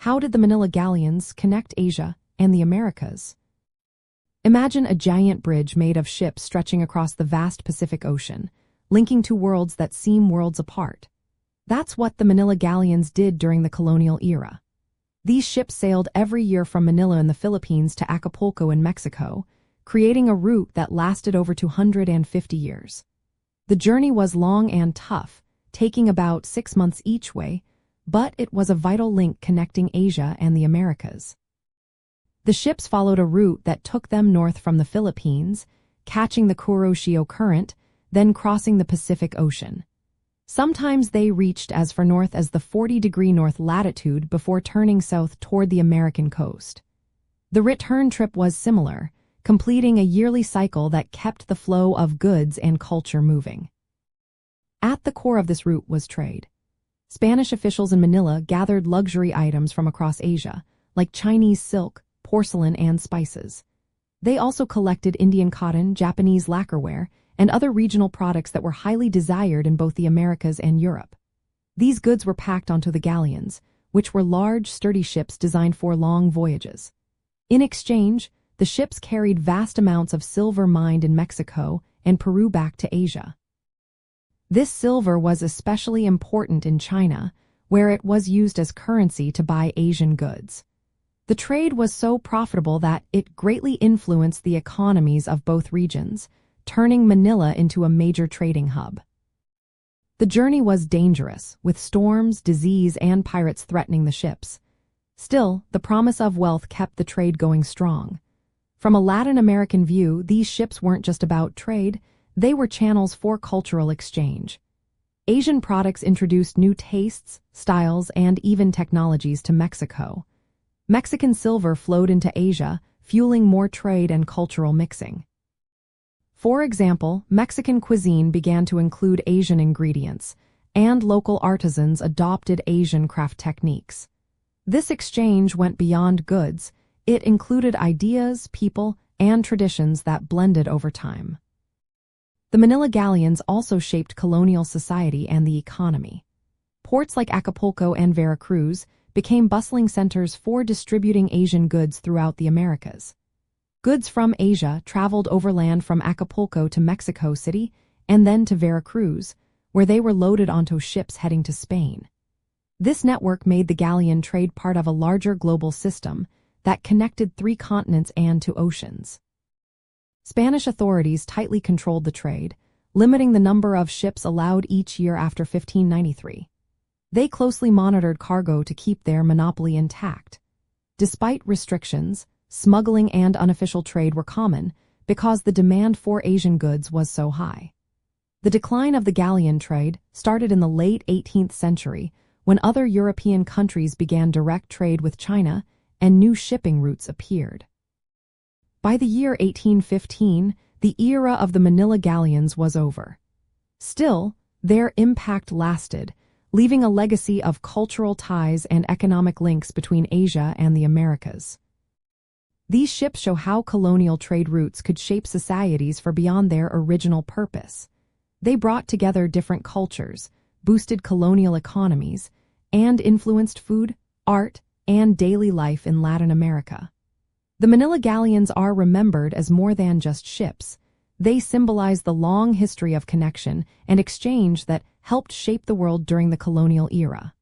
How did the Manila Galleons connect Asia and the Americas? Imagine a giant bridge made of ships stretching across the vast Pacific Ocean, linking two worlds that seem worlds apart. That's what the Manila Galleons did during the colonial era. These ships sailed every year from Manila in the Philippines to Acapulco in Mexico, creating a route that lasted over 250 years. The journey was long and tough, taking about 6 months each way, but it was a vital link connecting Asia and the Americas. The ships followed a route that took them north from the Philippines, catching the Kuroshio Current, then crossing the Pacific Ocean. Sometimes they reached as far north as the 40-degree north latitude before turning south toward the American coast. The return trip was similar, completing a yearly cycle that kept the flow of goods and culture moving. At the core of this route was trade. Spanish officials in Manila gathered luxury items from across Asia, like Chinese silk, porcelain, and spices. They also collected Indian cotton, Japanese lacquerware, and other regional products that were highly desired in both the Americas and Europe. These goods were packed onto the galleons, which were large, sturdy ships designed for long voyages. In exchange, the ships carried vast amounts of silver mined in Mexico and Peru back to Asia. This silver was especially important in China, where it was used as currency to buy Asian goods. The trade was so profitable that it greatly influenced the economies of both regions, turning Manila into a major trading hub. The journey was dangerous, with storms, disease, and pirates threatening the ships. Still, the promise of wealth kept the trade going strong. From a Latin American view, these ships weren't just about trade, they were channels for cultural exchange. Asian products introduced new tastes, styles, and even technologies to Mexico. Mexican silver flowed into Asia, fueling more trade and cultural mixing. For example, Mexican cuisine began to include Asian ingredients, and local artisans adopted Asian craft techniques. This exchange went beyond goods. It included ideas, people, and traditions that blended over time. The Manila Galleons also shaped colonial society and the economy. Ports like Acapulco and Veracruz became bustling centers for distributing Asian goods throughout the Americas. Goods from Asia traveled overland from Acapulco to Mexico City and then to Veracruz, where they were loaded onto ships heading to Spain. This network made the galleon trade part of a larger global system that connected 3 continents and 2 oceans. Spanish authorities tightly controlled the trade, limiting the number of ships allowed each year after 1593. They closely monitored cargo to keep their monopoly intact. Despite restrictions, smuggling and unofficial trade were common because the demand for Asian goods was so high. The decline of the galleon trade started in the late 18th century when other European countries began direct trade with China and new shipping routes appeared. By the year 1815, the era of the Manila Galleons was over. Still, their impact lasted, leaving a legacy of cultural ties and economic links between Asia and the Americas. These ships show how colonial trade routes could shape societies for beyond their original purpose. They brought together different cultures, boosted colonial economies, and influenced food, art, and daily life in Latin America. The Manila Galleons are remembered as more than just ships. They symbolize the long history of connection and exchange that helped shape the world during the colonial era.